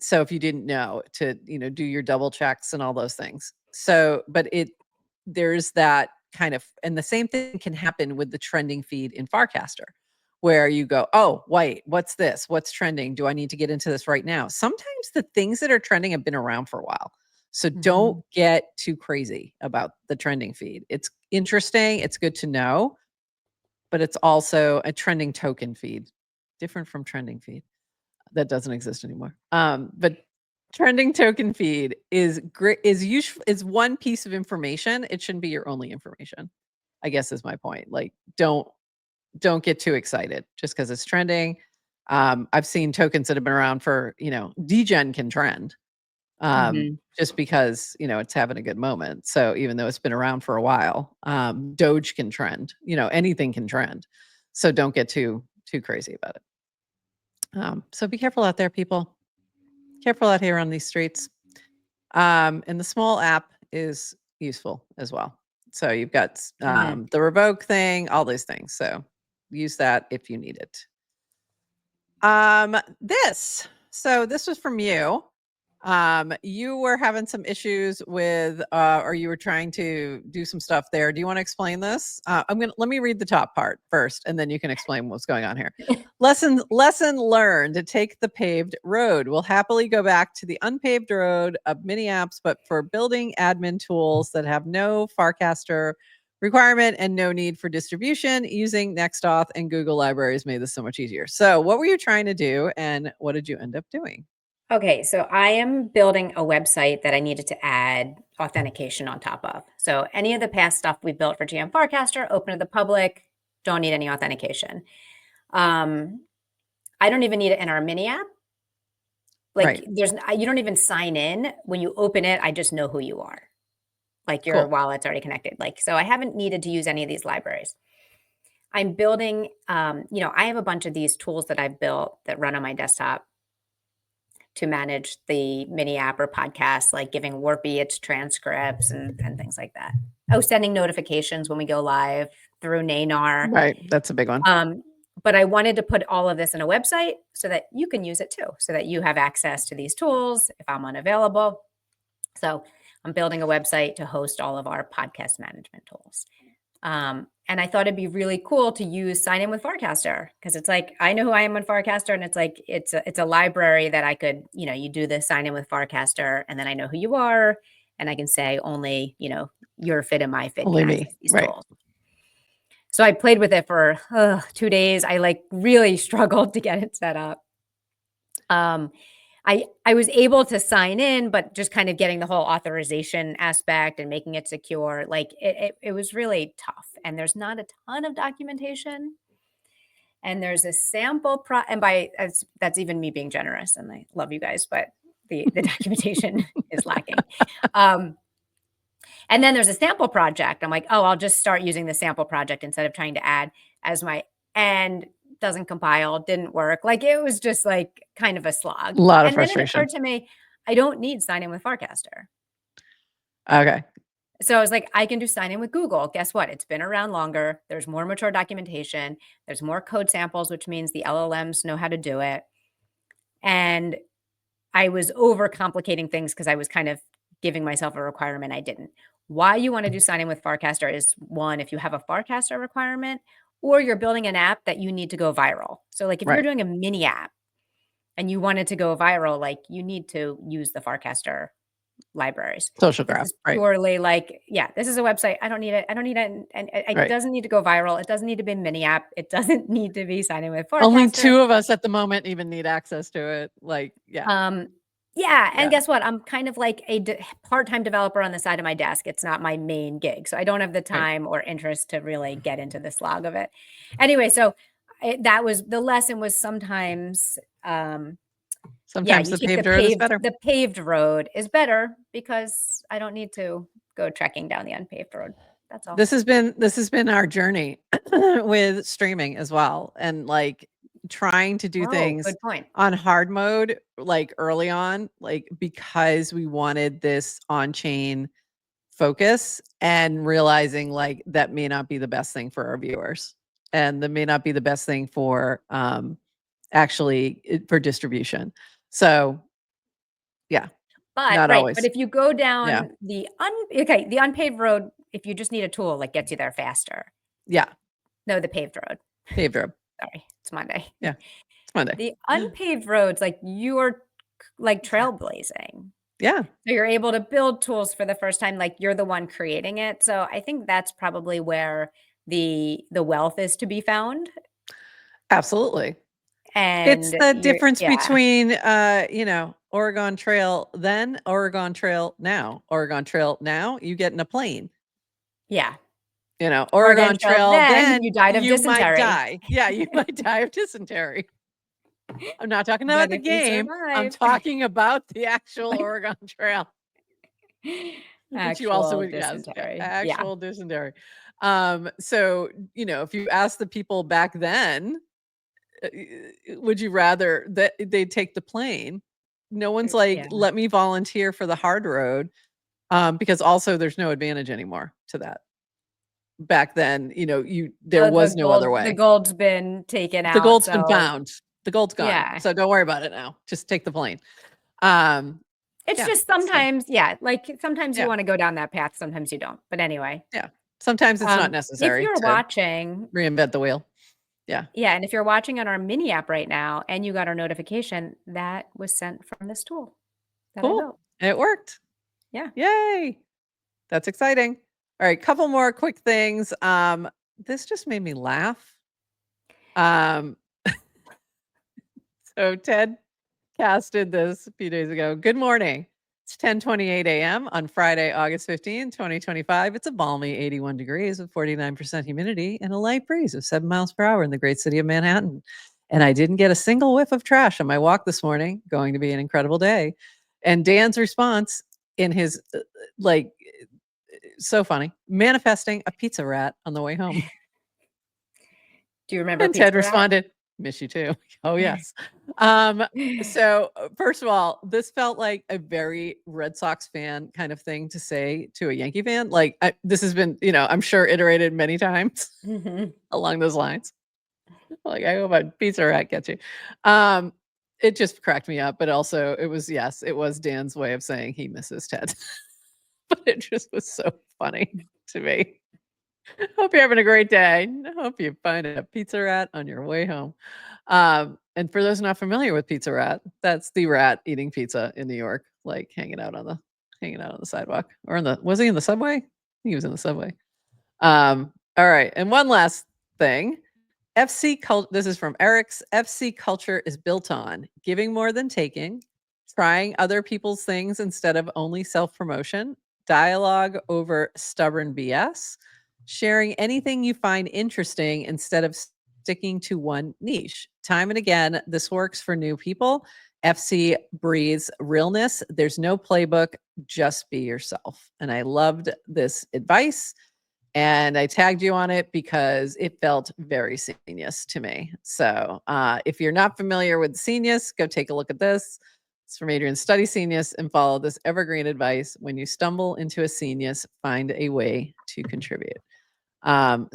So if you didn't know to, do your double checks and all those things. So, but there's that kind of, and the same thing can happen with the trending feed in Farcaster, where you go, oh, wait, what's this? What's trending? Do I need to get into this right now? Sometimes the things that are trending have been around for a while. So don't get too crazy about the trending feed. It's interesting. It's good to know, but it's also a trending token feed, different from trending feed that doesn't exist anymore. But trending token feed is great, is one piece of information. It shouldn't be your only information, I guess is my point. Like don't get too excited just because it's trending. I've seen tokens that have been around for, degen can trend. Just because, it's having a good moment. So even though it's been around for a while, Doge can trend, anything can trend. So don't get too crazy about it. So be careful out there, people. Careful out here on these streets. And the small app is useful as well. So you've got the revoke thing, all these things. So use that if you need it. This was from you. You were having some issues with, or you were trying to do some stuff there. Do you want to explain this? Let me read the top part first, and then you can explain what's going on here. Lesson learned: to take the paved road. We'll happily go back to the unpaved road of mini apps, but for building admin tools that have no Farcaster requirement and no need for distribution, using Nextauth and Google libraries made this so much easier. So what were you trying to do, and what did you end up doing? Okay, so I am building a website that I needed to add authentication on top of. So any of the past stuff we built for GM Farcaster, open to the public, don't need any authentication. I don't even need it in our mini app. Like you don't even sign in. When you open it, I just know who you are. Like your wallet's already connected. Like, so I haven't needed to use any of these libraries. I'm building, I have a bunch of these tools that I've built that run on my desktop to manage the mini app or podcast, like giving Warpy its transcripts and things like that. Oh, sending notifications when we go live through Nanar. Right. That's a big one. But I wanted to put all of this in a website so that you can use it too, so that you have access to these tools if I'm unavailable. So I'm building a website to host all of our podcast management tools. And I thought it'd be really cool to use Sign In with Farcaster, because it's like, I know who I am on Farcaster, and it's like, it's a library that I could, you do the Sign In with Farcaster, and then I know who you are, and I can say only, your fit and my fit Only can me. access these Right. tools. So I played with it for 2 days. I like really struggled to get it set up. I was able to sign in, but just kind of getting the whole authorization aspect and making it secure, like it was really tough. And there's not a ton of documentation. And there's a sample and that's even me being generous. And I love you guys, but the documentation is lacking. And then there's a sample project. I'm like, oh, I'll just start using the sample project instead of trying to add as my, and doesn't compile, didn't work. Like it was just like kind of a slog. A lot of And then it frustration. occurred to me, I don't need Sign In with Farcaster. Okay. So I was like, I can do Sign In with Google. Guess what? It's been around longer. There's more mature documentation. There's more code samples, which means the LLMs know how to do it. And I was overcomplicating things because I was kind of giving myself a requirement I didn't. Why you want to do Sign In with Farcaster is, one, if you have a Farcaster requirement, or you're building an app that you need to go viral. So like if you're Right. doing a mini app and you want it to go viral, like you need to use the Farcaster libraries. Social This graph. is Right. purely like, yeah, this is a website. I don't need it. I don't need it. And it Right. doesn't need to go viral. It doesn't need to be a mini app. It doesn't need to be Sign In with Farcaster. Only 2 of us at the moment even need access to it. Like, yeah. Yeah, and Yeah. guess what? I'm kind of like a part-time developer on the side of my desk. It's not my main gig, so I don't have the Right. time or interest to really get into the slog of it. Anyway, so that was the lesson. Was sometimes, yeah, Sometimes you the take paved road is better. the paved road is better because I don't need to go trekking down the unpaved road. That's all. This has been our journey with streaming as well, and like trying to do Oh, things good point. on hard mode, like early on, like because we wanted this on-chain focus, and realizing like that may not be the best thing for our viewers, and that may not be the best thing for actually for distribution. So yeah, But not right, but always. if you go Yeah. down the unpaved road, if you just need a tool, like gets you there faster. Yeah. No, the paved road. Paved road. Sorry, it's Monday. Yeah. It's Monday. The unpaved roads, like you're like trailblazing. Yeah. So you're able to build tools for the first time, like you're the one creating it. So I think that's probably where the wealth is to be found. Absolutely. It's And the you're, difference yeah, between, Oregon Trail then, Oregon Trail now. Oregon Trail now, you get in a plane. yeah. Oregon Trail, Trail then then you died of you might dysentery. die. Yeah, you might die of dysentery. I'm not talking about But the if you game. I'm survive, talking about the actual Oregon Trail. But you also actual would, yes, dysentery. Yeah. actual dysentery. So, if you ask the people back then, would you rather that they take the plane? No one's like, Yeah. let me volunteer for the hard road. Because also there's no advantage anymore to that. Back then, there Oh, was no other the way. gold's been taken The out. gold's been So found. The gold's gone. yeah. So don't worry about it now. Just take the plane. Um, It's yeah. just So sometimes, yeah, like sometimes you yeah. want to go down that path, sometimes you don't. But anyway, Yeah. Sometimes it's not if necessary you're to watching, reinvent the wheel. Yeah. yeah, and if you're watching on our mini app right now and you got our notification, that was sent from this tool that I Cool. built. It worked. Yeah. Yay. That's exciting. All right, couple more quick things. This just made me laugh. Um, so Ted casted this a few days ago. Good morning. It's 10:28 a.m. on Friday, August 15, 2025. It's a balmy 81 degrees with 49% humidity and a light breeze of 7 miles per hour in the great city of Manhattan. And I didn't get a single whiff of trash on my walk this morning. Going to be an incredible day. And Dan's response in his so funny, manifesting a pizza rat on the way home. Do you remember And Pizza Ted Rat? responded, miss you too. Oh, yes. So first of all, this felt like a very Red Sox fan kind of thing to say to a Yankee fan. Like this has been, I'm sure iterated many times Mhm. along those lines. Like I hope a pizza rat gets you. It just cracked me up, but also it was Dan's way of saying he misses Ted. But it just was so funny to me. Hope you're having a great day. Hope you find a pizza rat on your way home. And for those not familiar with Pizza Rat, that's the rat eating pizza in New York, like hanging out on the sidewalk, or was he in the subway? He was in the subway. All right. And one last thing. This is from Eric's. FC culture is built on giving more than taking, trying other people's things instead of only self-promotion, dialogue over stubborn BS, sharing anything you find interesting instead of sticking to one niche. Time and again, this works for new people. FC breathes realness. There's no playbook, just be yourself. And I loved this advice. And I tagged you on it because it felt very Scenius to me. So if you're not familiar with Scenius, go take a look at this. It's from Adrian. Study Scenius and follow this evergreen advice. When you stumble into a Scenius, find a way to contribute.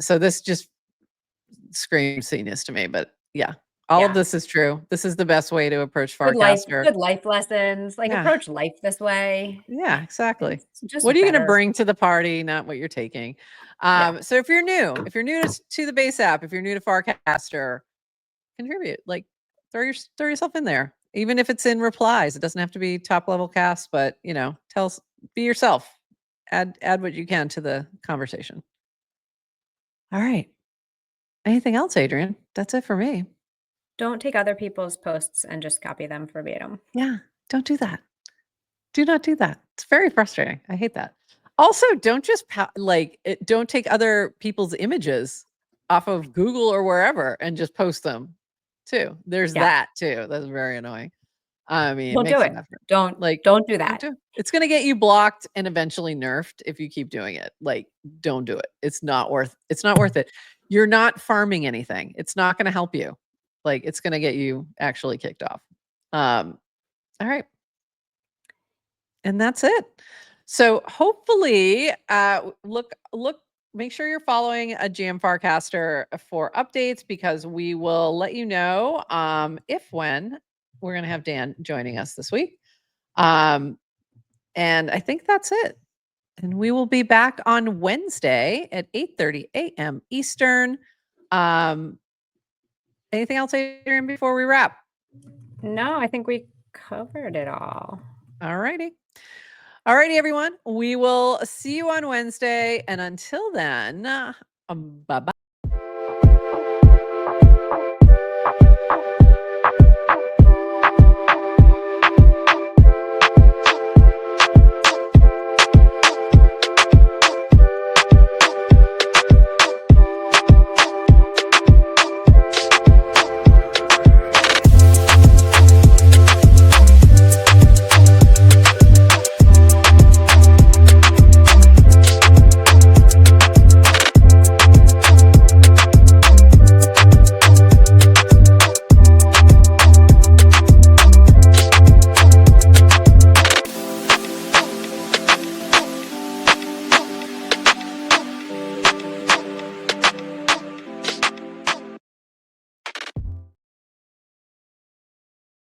So this just screams Scenius to me, but yeah, all of this is true. This is the best way to approach Farcaster. Good life lessons. Like approach life this way. Yeah, exactly. Just what are you going to better. bring to the party, not what you're taking? So if you're new to the base app, if you're new to Farcaster, contribute. Like throw yourself in there. Even if it's in replies, it doesn't have to be top level cast, but be yourself. Add what you can to the conversation. All right. Anything else, Adrian? That's it for me. Don't take other people's posts and just copy them verbatim. Yeah, don't do that. Do not do that. It's very frustrating. I hate that. Also, don't just don't take other people's images off of Google or wherever and just post them too. There's that too. That's very annoying. I mean, don't do it. Don't do that. It's going to get you blocked and eventually nerfed if you keep doing it. Like, don't do it. It's not worth it. You're not farming anything. It's not going to help you. Like, it's going to get you actually kicked off. All right. And that's it. So hopefully, make sure you're following a GM Farcaster for updates, because we will let you know when we're going to have Dan joining us this week. And I think that's it. And we will be back on Wednesday at 8:30 a.m. Eastern. Anything else, Adrian, before we wrap? No, I think we covered it all. All righty. All righty, everyone. We will see you on Wednesday. And until then, bye-bye.